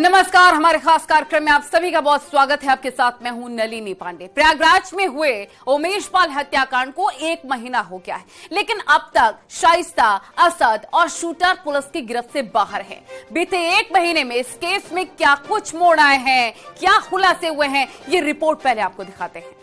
नमस्कार, हमारे खास कार्यक्रम में आप सभी का बहुत स्वागत है। आपके साथ मैं हूं नलिनी पांडे। प्रयागराज में हुए उमेश पाल हत्याकांड को 1 महीना हो गया है, लेकिन अब तक शाइस्ता, असद और शूटर पुलिस की गिरफ्त से बाहर हैं। बीते 1 महीने में इस केस में क्या कुछ मोड़ आए हैं, क्या खुलासे हुए हैं, ये रिपोर्ट पहले आपको दिखाते हैं।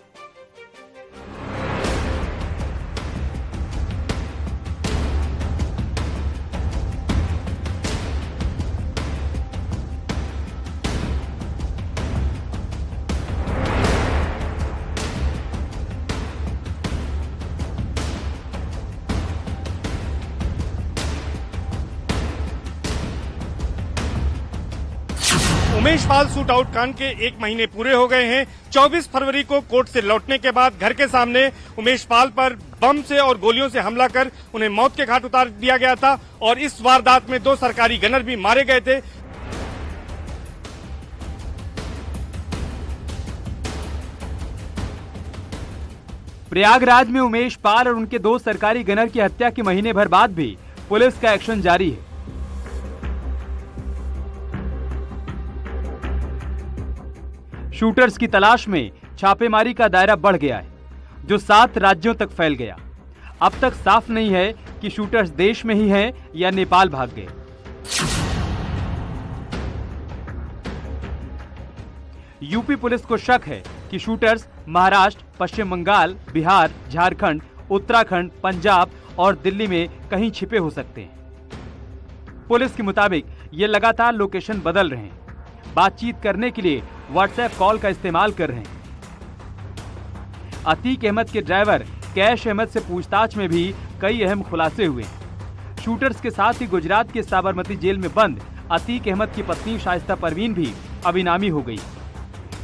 उमेश पाल शूट आउट कांड के 1 महीने पूरे हो गए हैं। 24 फरवरी को कोर्ट से लौटने के बाद घर के सामने उमेश पाल पर बम से और गोलियों से हमला कर उन्हें मौत के घाट उतार दिया गया था और इस वारदात में 2 सरकारी गनर भी मारे गए थे। प्रयागराज में उमेश पाल और उनके 2 सरकारी गनर की हत्या के महीने भर बाद भी पुलिस का एक्शन जारी है। शूटर्स की तलाश में छापेमारी का दायरा बढ़ गया है, जो 7 राज्यों तक फैल गया। अब तक साफ नहीं है कि शूटर्स देश में ही हैं या नेपाल भाग गए। यूपी पुलिस को शक है कि शूटर्स महाराष्ट्र, पश्चिम बंगाल, बिहार, झारखंड, उत्तराखंड, पंजाब और दिल्ली में कहीं छिपे हो सकते हैं। पुलिस के मुताबिक ये लगातार लोकेशन बदल रहे हैं, बातचीत करने के लिए व्हाट्सएप कॉल का इस्तेमाल कर रहे हैं। अतीक अहमद के ड्राइवर कैश अहमद से पूछताछ में भी कई अहम खुलासे हुए। शूटर्स के साथ ही गुजरात के साबरमती जेल में बंद अतीक अहमद की पत्नी शाइस्ता परवीन भी अब इनामी हो गई।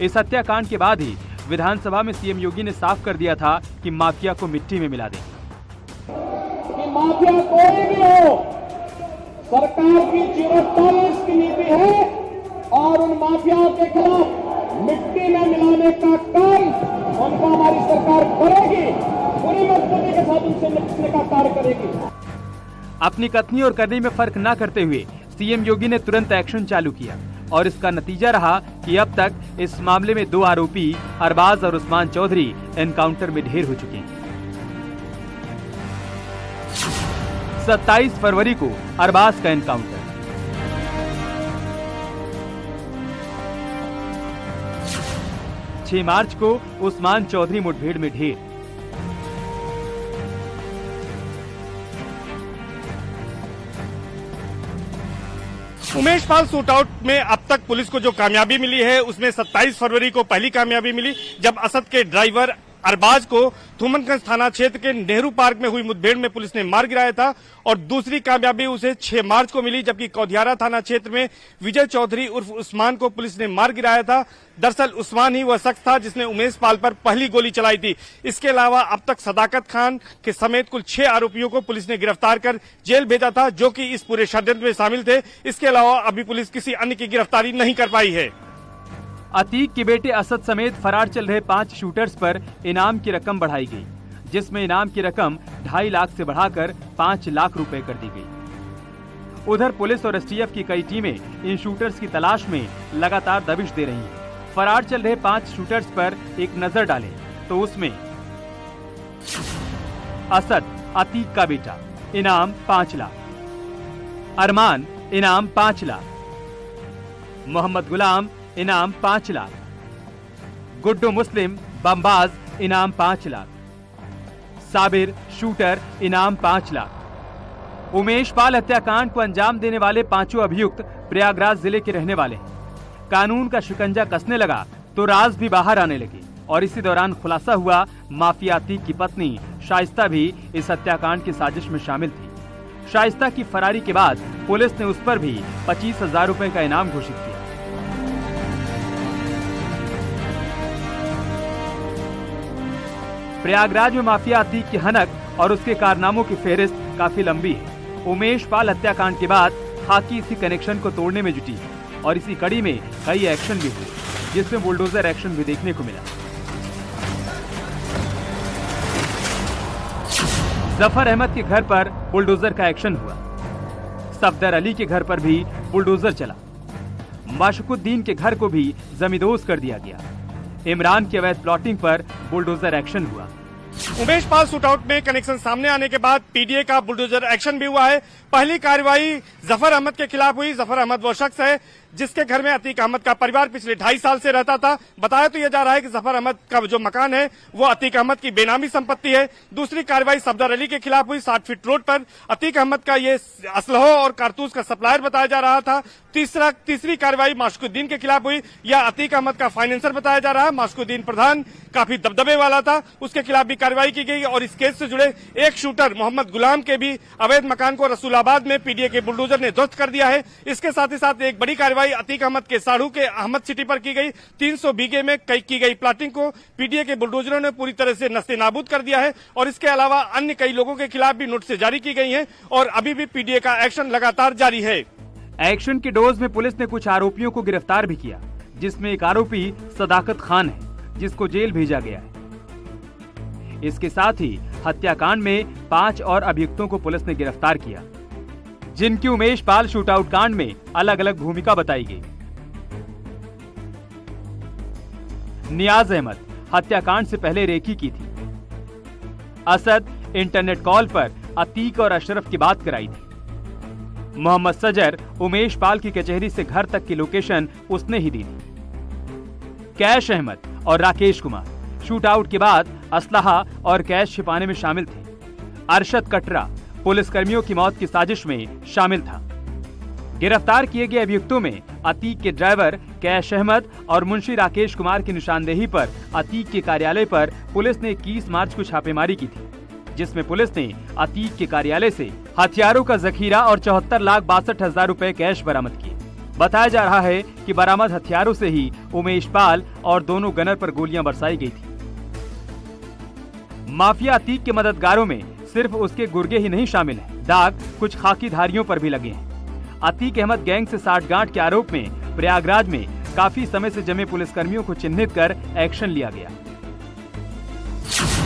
इस हत्याकांड के बाद ही विधानसभा में सीएम योगी ने साफ कर दिया था कि माफिया को मिट्टी में मिला दें। कि माफिया कोई भी हो, सरकार की चिरस्थायी की नीति है और उन माफियाओं के खिलाफ मिट्टी में मिलाने का काम उनको हमारी सरकार करेगी, पूरी मजबूती के साथ उनसे निपटने का कार्य करेगी। अपनी कथनी और करनी में फर्क न करते हुए सीएम योगी ने तुरंत एक्शन चालू किया और इसका नतीजा रहा कि अब तक इस मामले में 2 आरोपी अरबाज और उस्मान चौधरी एनकाउंटर में ढेर हो चुके हैं। 27 फरवरी को अरबाज का एनकाउंटर, 6 मार्च को उस्मान चौधरी मुठभेड़ में ढेर। उमेश पाल शूट आउट में अब तक पुलिस को जो कामयाबी मिली है उसमें 27 फरवरी को पहली कामयाबी मिली, जब असद के ड्राइवर अरबाज को थुमनगंज थाना क्षेत्र के नेहरू पार्क में हुई मुठभेड़ में पुलिस ने मार गिराया था। और दूसरी कामयाबी उसे 6 मार्च को मिली, जबकि कौधियारा थाना क्षेत्र में विजय चौधरी उर्फ उस्मान को पुलिस ने मार गिराया था। दरअसल उस्मान ही वह शख्स था जिसने उमेश पाल पर पहली गोली चलाई थी। इसके अलावा अब तक सदाकत खान के समेत कुल 6 आरोपियों को पुलिस ने गिरफ्तार कर जेल भेजा था, जो कि इस पूरे षड्यंत्र में शामिल थे। इसके अलावा अभी पुलिस किसी अन्य की गिरफ्तारी नहीं कर पाई है। अतीक के बेटे असद समेत फरार चल रहे 5 शूटर्स पर इनाम की रकम बढ़ाई गई, जिसमें इनाम की रकम 2.5 लाख से बढ़ाकर 5 लाख रुपए कर दी गई। उधर पुलिस और एसटीएफ की कई टीमें इन शूटर्स की तलाश में लगातार दबिश दे रही हैं। फरार चल रहे 5 शूटर्स पर एक नजर डालें तो उसमें असद, अतीक का बेटा, इनाम 5 लाख, अरमान, इनाम 5 लाख, मोहम्मद गुलाम, इनाम 5 लाख, गुड्डू मुस्लिम, बमबाज, इनाम 5 लाख, साबिर, शूटर, इनाम 5 लाख। उमेश पाल हत्याकांड को अंजाम देने वाले 5 अभियुक्त प्रयागराज जिले के रहने वाले हैं। कानून का शिकंजा कसने लगा तो राज भी बाहर आने लगे और इसी दौरान खुलासा हुआ माफिया अतीक की पत्नी शाइस्ता भी इस हत्याकांड की साजिश में शामिल थी। शाइस्ता की फरारी के बाद पुलिस ने उस पर भी 25,000 रुपए का इनाम घोषित किया। प्रयागराज में माफिया अतीक की हनक और उसके कारनामों की फेहरिस्त काफी लंबी है। उमेश पाल हत्याकांड के बाद खाकी इसी कनेक्शन को तोड़ने में जुटी है और इसी कड़ी में कई एक्शन भी हुए, जिसमें बुलडोजर एक्शन भी देखने को मिला। जफर अहमद के घर पर बुलडोजर का एक्शन हुआ। सफदर अली के घर पर भी बुलडोजर चला। माशुकुद्दीन के घर को भी जमींदोज कर दिया गया। इमरान की अवैध प्लॉटिंग पर बुलडोजर एक्शन हुआ। उमेश पाल शूटआउट में कनेक्शन सामने आने के बाद पीडीए का बुलडोजर एक्शन भी हुआ है। पहली कार्रवाई जफर अहमद के खिलाफ हुई। जफर अहमद वो शख्स है जिसके घर में अतीक अहमद का परिवार पिछले 2.5 साल से रहता था। बताया तो यह जा रहा है कि जफर अहमद का जो मकान है वो अतीक अहमद की बेनामी संपत्ति है। दूसरी कार्रवाई सफदर अली के खिलाफ हुई। 60 फीट रोड पर अतीक अहमद का ये असलहों और कारतूस का सप्लायर बताया जा रहा था। तीसरी कार्रवाई माशुकुद्दीन के खिलाफ हुई। यह अतीक अहमद का फाइनेंसर बताया जा रहा है। माशुकुद्दीन प्रधान काफी दबदबे वाला था, उसके खिलाफ भी कार्रवाई की गई और इस केस से जुड़े एक शूटर मोहम्मद गुलाम के भी अवैध मकान को रसूलाबाद में पीडीए के बुलडोजर ने ध्वस्त कर दिया है। इसके साथ ही साथ एक बड़ी कार्रवाई अतीक अहमद के साढ़ू के अहमद सिटी पर की गई। 300 बीघे में की गई प्लाटिंग को पीडीए के बुलडोजरों ने पूरी तरह से नस्ते नाबूद कर दिया है और इसके अलावा अन्य कई लोगों के खिलाफ भी नोटिस जारी की गई हैं और अभी भी पीडीए का एक्शन लगातार जारी है। एक्शन के डोज में पुलिस ने कुछ आरोपियों को गिरफ्तार भी किया, जिसमें एक आरोपी सदाकत खान है, जिसको जेल भेजा गया है। इसके साथ ही हत्याकांड में 5 और अभियुक्तों को पुलिस ने गिरफ्तार किया, जिनकी उमेश पाल शूटआउट कांड में अलग अलग भूमिका बताई गई। नियाज अहमद हत्याकांड से पहले रेकी की थी। असद इंटरनेट कॉल पर अतीक और अशरफ की बात कराई थी। मोहम्मद सजर उमेश पाल की कचहरी से घर तक की लोकेशन उसने ही दी थी। कैश अहमद और राकेश कुमार शूटआउट के बाद असलहा और कैश छिपाने में शामिल थे। अरशद कटरा पुलिसकर्मियों की मौत की साजिश में शामिल था। गिरफ्तार किए गए अभियुक्तों में अतीक के ड्राइवर कैश अहमद और मुंशी राकेश कुमार की निशानदेही पर अतीक के कार्यालय पर पुलिस ने 21 मार्च को छापेमारी की थी, जिसमें पुलिस ने अतीक के कार्यालय से हथियारों का जखीरा और 74,62,000 रुपए कैश बरामद किए। बताया जा रहा है कि बरामद हथियारों से ही उमेश पाल और दोनों गनर पर गोलियां बरसाई गई थी। माफिया अतीक के मददगारों में सिर्फ उसके गुर्गे ही नहीं शामिल हैं, दाग कुछ खाकी धारियों पर भी लगे हैं। अतीक अहमद गैंग से साठगांठ के आरोप में प्रयागराज में काफी समय से जमे पुलिसकर्मियों को चिन्हित कर एक्शन लिया गया।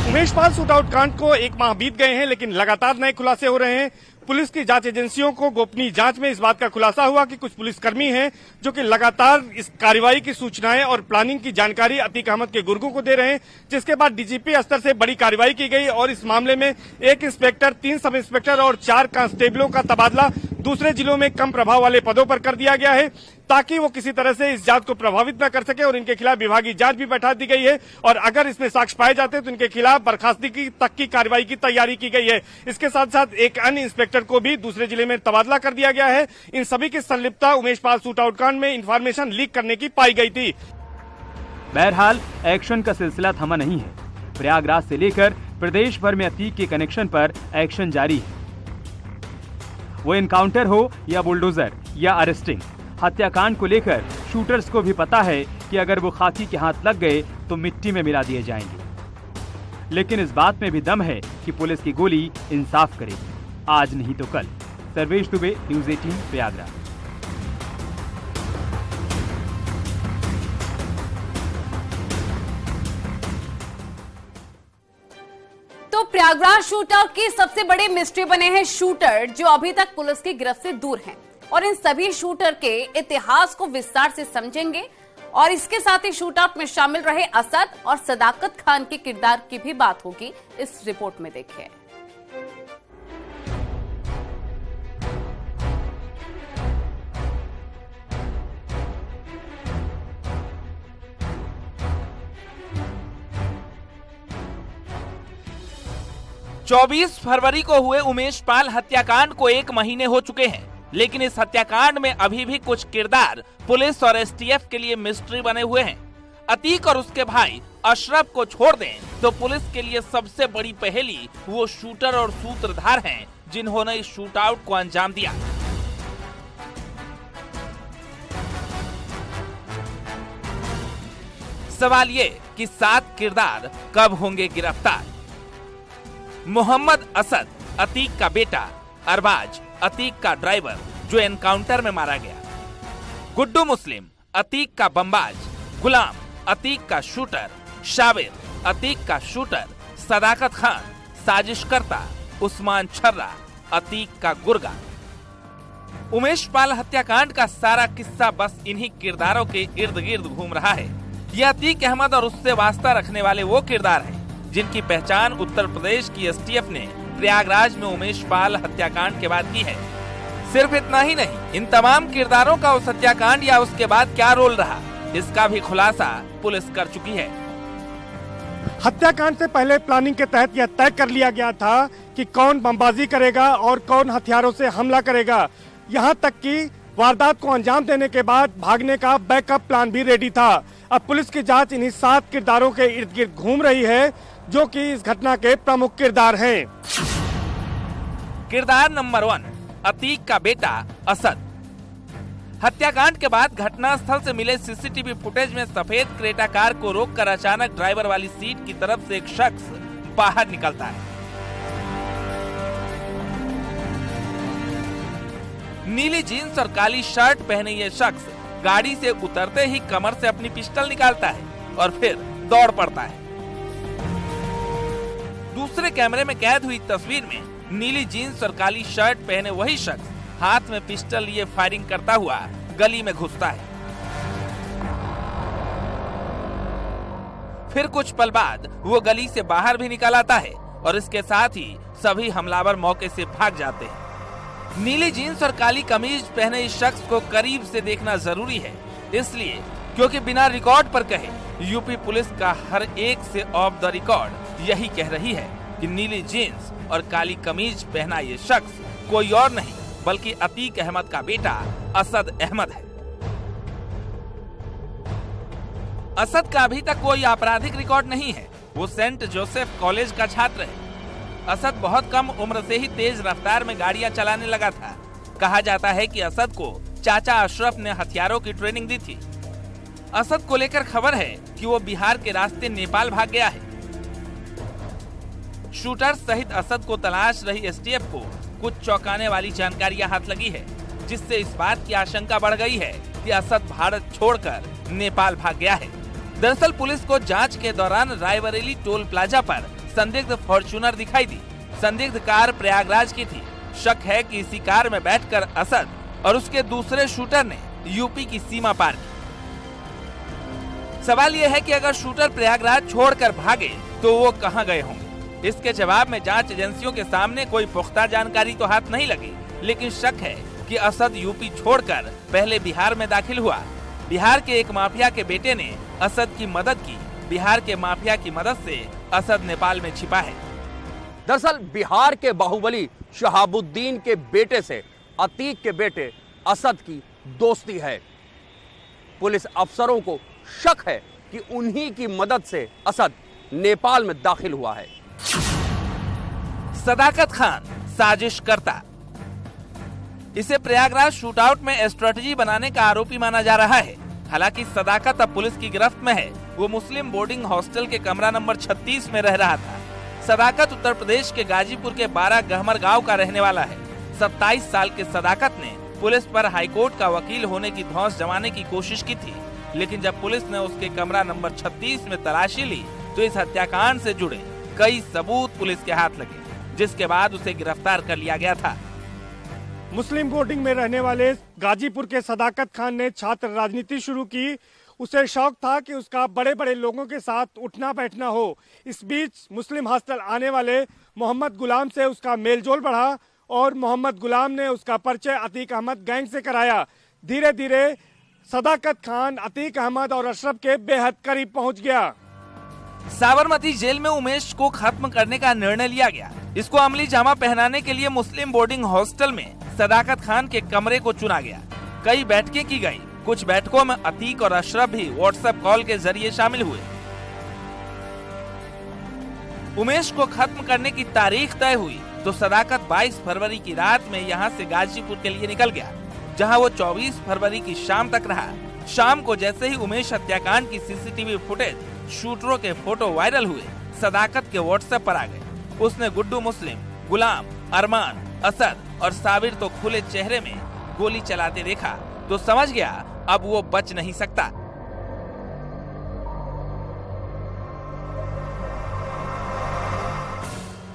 उमेश पाल शूटआउट कांड को 1 माह बीत गए हैं, लेकिन लगातार नए खुलासे हो रहे हैं। पुलिस की जांच एजेंसियों को गोपनीय जांच में इस बात का खुलासा हुआ कि कुछ पुलिसकर्मी हैं जो कि लगातार इस कार्रवाई की सूचनाएं और प्लानिंग की जानकारी अतीक अहमद के गुर्गों को दे रहे हैं, जिसके बाद डीजीपी स्तर से बड़ी कार्रवाई की गई और इस मामले में 1 इंस्पेक्टर, 3 सब इंस्पेक्टर और 4 कांस्टेबलों का तबादला दूसरे जिलों में कम प्रभाव वाले पदों पर कर दिया गया है, ताकि वो किसी तरह से इस जांच को प्रभावित न कर सके और इनके खिलाफ विभागीय जांच भी बैठा दी गई है और अगर इसमें साक्ष्य पाए जाते हैं तो इनके खिलाफ बर्खास्तगी तक की कार्रवाई की तैयारी की गई है। इसके साथ साथ एक अन्य इंस्पेक्टर को भी दूसरे जिले में तबादला कर दिया गया है। इन सभी की संलिप्तता उमेश पाल शूटआउट कांड में इंफॉर्मेशन लीक करने की पाई गई थी। बहरहाल एक्शन का सिलसिला थमा नहीं है। प्रयागराज से लेकर प्रदेश भर में अतीक के कनेक्शन पर एक्शन जारी है। वो एनकाउंटर हो या बुलडोजर या अरेस्टिंग, हत्याकांड को लेकर शूटर्स को भी पता है कि अगर वो खाकी के हाथ लग गए तो मिट्टी में मिला दिए जाएंगे। लेकिन इस बात में भी दम है कि पुलिस की गोली इंसाफ करेगी, आज नहीं तो कल। सर्वेश दुबे, न्यूज़ 18, प्रयागराज। तो प्रयागराज शूटआउट की सबसे बड़े मिस्ट्री बने हैं शूटर, जो अभी तक पुलिस की गिरफ्त से दूर हैं। और इन सभी शूटर के इतिहास को विस्तार से समझेंगे और इसके साथ ही शूटआउट में शामिल रहे असद और सदाकत खान के किरदार की भी बात होगी। इस रिपोर्ट में देखिए। चौबीस फरवरी को हुए उमेश पाल हत्याकांड को 1 महीने हो चुके हैं, लेकिन इस हत्याकांड में अभी भी कुछ किरदार पुलिस और एसटीएफ के लिए मिस्ट्री बने हुए हैं। अतीक और उसके भाई अशरफ को छोड़ दें तो पुलिस के लिए सबसे बड़ी पहेली वो शूटर और सूत्रधार हैं जिन्होंने इस शूटआउट को अंजाम दिया। सवाल ये कि 7 किरदार कब होंगे गिरफ्तार। मोहम्मद असद, अतीक का बेटा, अरबाज, अतीक का ड्राइवर जो एनकाउंटर में मारा गया। गुड्डू मुस्लिम, अतीक का बमबाज। गुलाम, अतीक का शूटर। शाबिर, अतीक का शूटर। सदाकत खान, साजिशकर्ता। उस्मान छर्रा, अतीक का गुर्गा। उमेश पाल हत्याकांड का सारा किस्सा बस इन्हीं किरदारों के इर्द गिर्द घूम रहा है। ये अतीक अहमद और उससे वास्ता रखने वाले वो किरदार हैं जिनकी पहचान उत्तर प्रदेश की एसटीएफ ने प्रयागराज में उमेश पाल हत्याकांड के बाद की है। सिर्फ इतना ही नहीं, इन तमाम किरदारों का उस हत्याकांड या उसके बाद क्या रोल रहा, इसका भी खुलासा पुलिस कर चुकी है। हत्याकांड से पहले प्लानिंग के तहत यह तय कर लिया गया था कि कौन बमबाजी करेगा और कौन हथियारों से हमला करेगा। यहाँ तक कि वारदात को अंजाम देने के बाद भागने का बैकअप प्लान भी रेडी था। अब पुलिस की जांच इन्हीं 7 किरदारों के इर्द गिर्द घूम रही है जो कि इस घटना के प्रमुख किरदार हैं। किरदार नंबर 1, अतीक का बेटा असद। हत्याकांड के बाद घटनास्थल से मिले सीसीटीवी फुटेज में सफेद क्रेटा कार को रोककर अचानक ड्राइवर वाली सीट की तरफ से एक शख्स बाहर निकलता है। नीली जीन्स और काली शर्ट पहने ये शख्स गाड़ी से उतरते ही कमर से अपनी पिस्टल निकालता है और फिर दौड़ पड़ता है। दूसरे कैमरे में कैद हुई तस्वीर में नीली जीन्स और काली शर्ट पहने वही शख्स हाथ में पिस्टल लिए फायरिंग करता हुआ गली में घुसता है। फिर कुछ पल बाद वो गली से बाहर भी निकल आता है और इसके साथ ही सभी हमलावर मौके से भाग जाते हैं। नीली जीन्स और काली कमीज पहने इस शख्स को करीब से देखना जरूरी है, इसलिए क्योंकि बिना रिकॉर्ड पर कहे यूपी पुलिस का हर एक से ऑफ द रिकॉर्ड यही कह रही है कि नीली जीन्स और काली कमीज पहना ये शख्स कोई और नहीं बल्कि अतीक अहमद का बेटा असद अहमद है। असद का अभी तक कोई आपराधिक रिकॉर्ड नहीं है। वो सेंट जोसेफ कॉलेज का छात्र है। असद बहुत कम उम्र से ही तेज रफ्तार में गाड़ियां चलाने लगा था। कहा जाता है कि असद को चाचा अशरफ ने हथियारों की ट्रेनिंग दी थी। असद को लेकर खबर है कि वो बिहार के रास्ते नेपाल भाग गया है। शूटर सहित असद को तलाश रही एसटीएफ को कुछ चौंकाने वाली जानकारियां हाथ लगी है, जिससे इस बात की आशंका बढ़ गई है कि असद भारत छोड़कर नेपाल भाग गया है। दरअसल पुलिस को जांच के दौरान रायबरेली टोल प्लाजा पर संदिग्ध फॉर्च्यूनर दिखाई दी। संदिग्ध कार प्रयागराज की थी। शक है कि इसी कार में बैठकर असद और उसके दूसरे शूटर ने यूपी की सीमा पार की। सवाल यह है कि अगर शूटर प्रयागराज छोड़कर भागे तो वो कहां गए होंगे। इसके जवाब में जांच एजेंसियों के सामने कोई पुख्ता जानकारी तो हाथ नहीं लगी, लेकिन शक है कि असद यूपी छोड़कर पहले बिहार में दाखिल हुआ। बिहार के एक माफिया के बेटे ने असद की मदद की। बिहार के माफिया की मदद से असद नेपाल में छिपा है। दरअसल बिहार के बाहुबली शहाबुद्दीन के बेटे से अतीक के बेटे असद की दोस्ती है। पुलिस अफसरों को शक है कि उन्हीं की मदद से असद नेपाल में दाखिल हुआ है। सदाकत खान साजिश करता। इसे प्रयागराज शूटआउट में स्ट्रेटजी बनाने का आरोपी माना जा रहा है। हालांकि सदाकत अब पुलिस की गिरफ्त में है। वो मुस्लिम बोर्डिंग हॉस्टल के कमरा नंबर 36 में रह रहा था। सदाकत उत्तर प्रदेश के गाजीपुर के 12 गहमर गांव का रहने वाला है। 27 साल के सदाकत ने पुलिस पर हाईकोर्ट का वकील होने की धौंस जमाने की कोशिश की थी, लेकिन जब पुलिस ने उसके कमरा नंबर 36 में तलाशी ली तो इस हत्याकांड से जुड़े कई सबूत पुलिस के हाथ लगे, जिसके बाद उसे गिरफ्तार कर लिया गया था। मुस्लिम बोर्डिंग में रहने वाले गाजीपुर के सदाकत खान ने छात्र राजनीति शुरू की। उसे शौक था कि उसका बड़े बड़े लोगों के साथ उठना बैठना हो। इस बीच मुस्लिम हॉस्टल आने वाले मोहम्मद गुलाम से उसका मेलजोल बढ़ा और मोहम्मद गुलाम ने उसका परिचय अतीक अहमद गैंग से कराया। धीरे धीरे सदाकत खान अतीक अहमद और अशरफ के बेहद करीब पहुंच गया। साबरमती जेल में उमेश को खत्म करने का निर्णय लिया गया। इसको अमली जामा पहनाने के लिए मुस्लिम बोर्डिंग हॉस्टल में सदाकत खान के कमरे को चुना गया। कई बैठकें की गई। कुछ बैठकों में अतीक और अशरफ भी व्हाट्सएप कॉल के जरिए शामिल हुए। उमेश को खत्म करने की तारीख तय हुई तो सदाकत 22 फरवरी की रात में यहाँ से गाजीपुर के लिए निकल गया, जहाँ वो 24 फरवरी की शाम तक रहा। शाम को जैसे ही उमेश हत्याकांड की सीसीटीवी फुटेज, शूटरों के फोटो वायरल हुए, सदाकत के व्हाट्सएप पर आ गए। उसने गुड्डू मुस्लिम, गुलाम, अरमान, असद और साबिर तो खुले चेहरे में गोली चलाते देखा तो समझ गया अब वो बच नहीं सकता।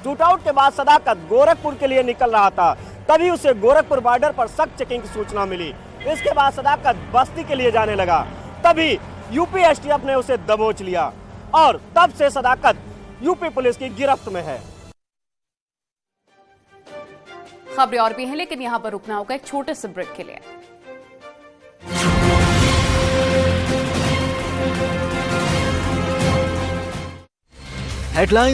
शूटआउट के बाद सदाकत गोरखपुर के लिए निकल रहा था। तभी उसे गोरखपुर बॉर्डर पर सख्त चेकिंग की सूचना मिली। इसके बाद सदाकत बस्ती के लिए जाने लगा, तभी यूपी एसटीएफ ने उसे दबोच लिया और तब से सदाकत यूपी पुलिस की गिरफ्त में है। खबरें और भी हैं, लेकिन यहां पर रुकना होगा एक छोटे से ब्रेक के लिए। हेडलाइन